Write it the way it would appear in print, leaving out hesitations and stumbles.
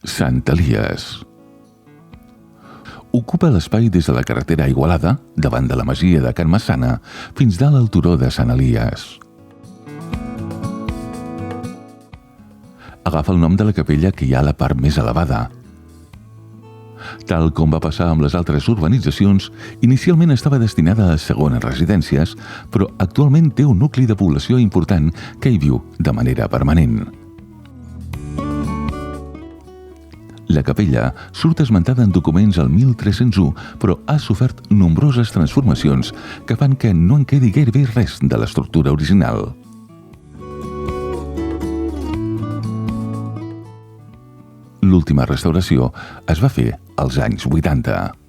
Sant Elies. Ocupa l'espai des de la carretera a Igualada, davant de la masia de Can Massana, fins dalt al turó de Sant Elies. Agafa el nom de la capella que hi ha a la part més elevada. Tal com va passar amb les altres urbanitzacions, inicialment estava destinada a segones residències, però actualment té un nucli de població important que hi viu de manera permanent. La capella surt esmentada en documents al 1301, però ha sofert nombroses transformacions que fan que no en quedi gairebé res de l'estructura original. L'última restauració es va fer als anys 80.